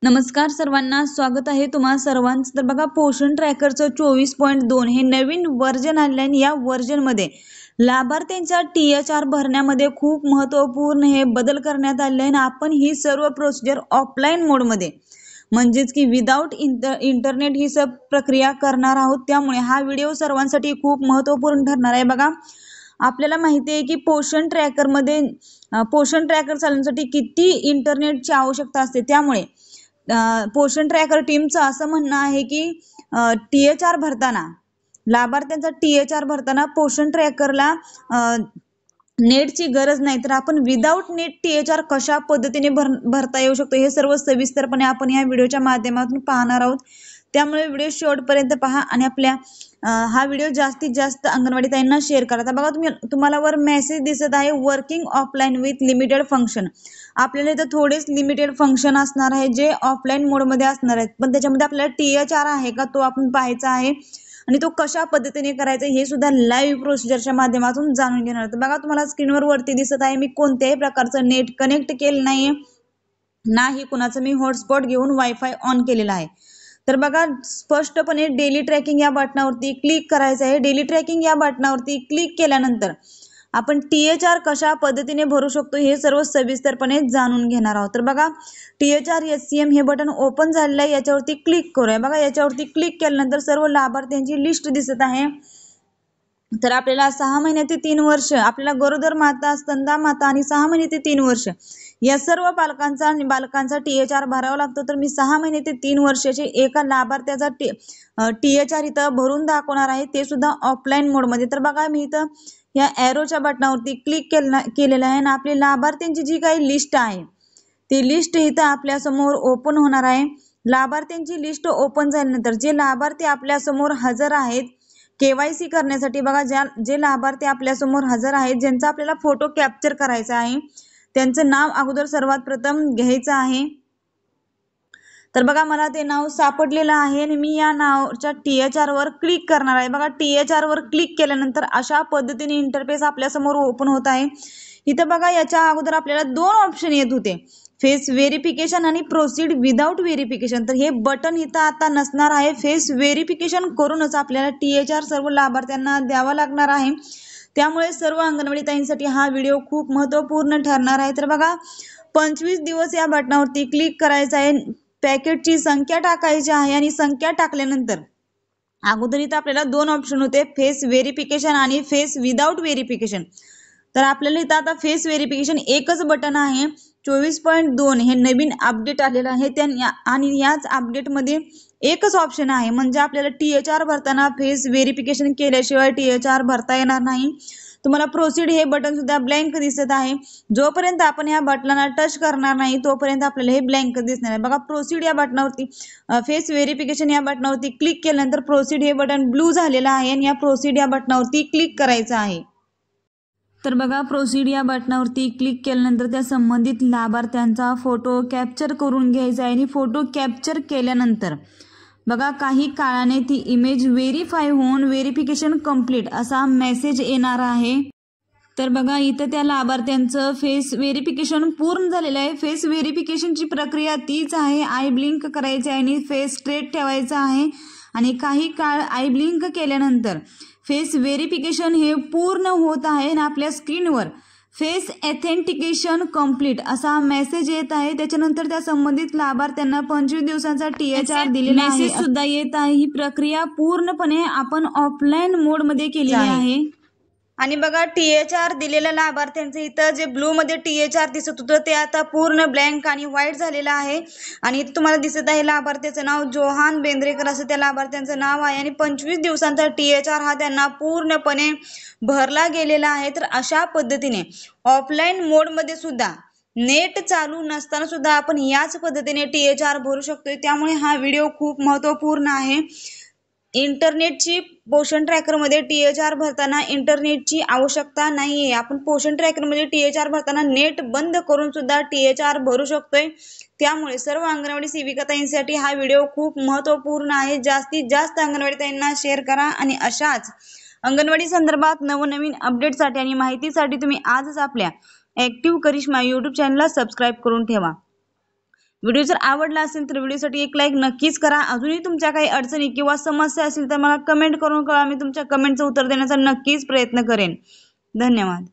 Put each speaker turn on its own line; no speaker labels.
नमस्कार सर्वांना, स्वागत आहे तुम्हा सर्वांचं। तर बघा, पोषण ट्रॅकरचं 24.2 हे नवीन व्हर्जन आलेलं आहे। या व्हर्जनमध्ये लाभार्थ्यांच्या THR भरण्यामध्ये खूप महत्त्वपूर्ण हे बदल करण्यात आले आहे। आपण ही सर्व प्रोसिजर ऑफलाईन मोडमध्ये म्हणजेच की विदाउट इंटरनेट ही सब प्रक्रिया करणार आहोत। त्यामुळे हा व्हिडिओ सर्वांसाठी खूप महत्त्वपूर्ण ठरणार आहे। बघा, आपल्याला माहिती आहे की पोषण ट्रॅकर चालवण्यासाठी किती इंटरनेटची आवश्यकता असते। त्यामुळे पोषण ट्रॅकर टीमचं असं म्हणणं आहे की THR भरताना, लाभार्थ्यांचा THR भरताना पोषण ट्रॅकरला नेटची गरज नाही, तर आपण विदाउट नेट THR कशा पद्धतीने भरता येऊ शकतो हे सर्व सविस्तरपणे आपण या व्हिडिओच्या माध्यमातून पाहणार आहोत। त्यामुळे व्हिडिओ शेवटपर्यंत पहा आणि आपल्या हा व्हिडिओ जास्तीत जास्त अंगणवाडी ताईंना शेअर करा। आता बघा, तुम्हाला वर मेसेज दिसत आहे, working offline with limited function. आपल्याला इथं थोडेच लिमिटेड फंक्शन असणार आहे जे ऑफलाईन मोडमध्ये असणार आहेत, पण त्याच्यामध्ये आपल्याला THR आहे का तो आपण पाहायचा आहे आणि तो कशा पद्धतीने करायचा हे सुद्धा लाईव्ह प्रोसिजरच्या माध्यमातून जाणून घेणार आहोत। बघा, तुम्हाला स्क्रीनवर वरती दिसत आहे, मी कोणत्याही प्रकारचं नेट कनेक्ट केलं नाहीये, नाही कुणाचं मी हॉटस्पॉट घेऊन वायफाय ऑन केलेला आहे। तर बघा, स्पष्टपणे डेली ट्रॅकिंग या बटनावरती क्लिक करायचं आहे। डेली ट्रॅकिंग या बटनावरती क्लिक केल्यानंतर आपण THR कशा पद्धतीने भरू शकतो हे सर्व सविस्तरपणे जाणून घेणार आहोत। तर बघा, THR SCM हे बटन ओपन झालेलं आहे, याच्यावरती क्लिक करूया। बघा, याच्यावरती क्लिक केल्यानंतर सर्व लाभार्थ्यांची लिस्ट दिसत आहे। तर आपल्याला 6 महिने ते 3 वर्ष, आपल्याला गरोदर माता, स्तनदा माता आणि 6 महिने ते 3 वर्ष या सर्व पालकांचा आणि बालकांचा THR भरावा लागतो। तर मी 6 महिने ते 3 वर्षाचे एका लाभार्थ्याचा THR इथं भरून दाखवणार आहे, ते सुद्धा ऑफलाईन मोडमध्ये। तर बघा, मी इथं या एरोच्या बटनावरती क्लिक केलेलं आहे आणि आपली लाभार्थ्यांची जी काही लिस्ट आहे ती लिस्ट इथं आपल्या समोर ओपन होणार आहे। लाभार्थ्यांची लिस्ट ओपन झाल्यानंतर जे लाभार्थी आपल्या समोर हजर आहेत KYC करण्यासाठी, बघा, जे लाभार्थी आपल्या समोर हजर आहेत, ज्यांचा आपल्याला फोटो कॅप्चर करायचा आहे, त्यांचं नाव अगोदर सर्वात प्रथम घ्यायचं आहे। तर बघा, मला ते नाव सापडलेलं आहे आणि मी या नावाच्या THR वर क्लिक करणार आहे। बघा, THR वर क्लिक केल्यानंतर अशा पद्धतीने इंटरफेस आपल्या समोर ओपन होत आहे। इथं बघा, याच्या अगोदर आपल्याला 2 ऑप्शन येत होते, फेस व्हेरिफिकेशन आणि प्रोसीड विदाउट व्हेरिफिकेशन। तर हे बटन इथं आता नसणार आहे। फेस व्हेरिफिकेशन करूनच आपल्याला THR सर्व लाभार्थ्यांना द्यावा लागणार आहे। त्यामुळे सर्व अंगणवाडी ताईंसाठी हा व्हिडिओ खूप महत्त्वपूर्ण ठरणार आहे। तर बघा, 25 दिवस या बटनावरती क्लिक करायचं आहे, पॅकेटची संख्या टाकायची आहे आणि संख्या टाकल्यानंतर अगोदर इथं आपल्याला 2 ऑप्शन होते, फेस व्हेरिफिकेशन आणि फेस विदाउट व्हेरिफिकेशन। तर आपल्याला इथं आता फेस व्हेरिफिकेशन एकच बटन आहे। 24.2 हे नवीन अपडेट आलेलं आहे आणि याच अपडेटमध्ये एकच ऑप्शन आहे, म्हणजे आपल्याला THR भरताना फेस व्हेरिफिकेशन केल्याशिवाय THR भरता येणार नाही। तुम्हाला प्रोसीड हे बटन सुद्धा ब्लँक दिसत आहे। जोपर्यंत आपण या बटनाला टच करणार नाही तोपर्यंत आपल्याला हे ब्लँक दिसणार आहे। बघा, प्रोसीड या बटनावरती, फेस व्हेरिफिकेशन या बटनावरती क्लिक केल्यानंतर प्रोसीड हे बटन ब्लू झालेलं आहे आणि या प्रोसीड या बटनावरती क्लिक करायचं आहे। तर बघा, प्रोसीड या बटनावरती क्लिक केल्यानंतर त्या संबंधित लाभार्थ्यांचा फोटो कॅप्चर करून घ्यायचा आहे आणि फोटो कॅप्चर केल्यानंतर बघा, काही काळाने ती इमेज व्हेरीफाय होऊन व्हेरिफिकेशन कंप्लीट असा मेसेज येणार आहे। तर बघा, इथं त्या लाभार्थ्यांचं फेस व्हेरिफिकेशन पूर्ण झालेलं आहे। फेस व्हेरिफिकेशनची प्रक्रिया तीच आहे, आय ब्लिंक करायची आहे आणि फेस स्ट्रेट ठेवायचा आहे आणि काही काळ आय ब्लिंक केल्यानंतर फेस व्हेरिफिकेशन हे पूर्ण होत आहे आणि आपल्या स्क्रीनवर फेस ऑथेंटिकेशन कंप्लीट असा मेसेज येत आहे। त्याच्यानंतर त्या संबंधित लाभार्थ्यांना 25 दिवसांचा THR दिलेला आहे, मेसेज सुद्धा येत आहे। ही प्रक्रिया पूर्णपणे आपण ऑफलाईन मोडमध्ये केलेली आहे। आणि बघा, THR दिलेल्या लाभार्थ्यांचं इथं जे ब्लू मध्ये THR दिसत होतं ते आता पूर्ण ब्लँक आणि व्हाईट झालेलं आहे। आणि इथं तुम्हाला दिसत आहे लाभार्थ्याचं नाव जोहान बेंद्रेकर असं त्या लाभार्थ्यांचं नाव आहे आणि 25 दिवसांचा THR हा त्यांना पूर्णपणे भरला गेलेला आहे। तर अशा पद्धतीने ऑफलाईन मोडमध्ये सुद्धा नेट चालू नसताना सुद्धा आपण याच पद्धतीने THR भरू शकतोय। त्यामुळे हा व्हिडिओ खूप महत्त्वपूर्ण आहे। इंटरनेटची पोषण ट्रॅकरमध्ये THR भरताना इंटरनेटची आवश्यकता नाहीये। आपण पोषण ट्रॅकरमध्ये THR भरताना नेट बंद करून सुद्धा THR भरू शकतोय। त्यामुळे सर्व अंगणवाडी सेविका ताईंसाठी हा व्हिडिओ खूप महत्त्वपूर्ण आहे। जास्तीत जास्त अंगणवाडी ताईंना शेअर करा आणि अशाच अंगणवाडी संदर्भात नवनवीन अपडेटसाठी आणि माहितीसाठी तुम्ही आजच आपल्या ॲक्टिव्ह करिश्मा YouTube चॅनलला सबस्क्राईब करून ठेवा। व्हिडिओ जर आवडला असेल तर व्हिडिओसाठी एक लाईक नक्कीच करा. अजूनही तुमच्या काही अडचणी किंवा समस्या असतील तर मला कमेंट करून कळवा. मी तुमच्या कमेंटचं उत्तर देण्याचा नक्कीच प्रयत्न करेन. धन्यवाद.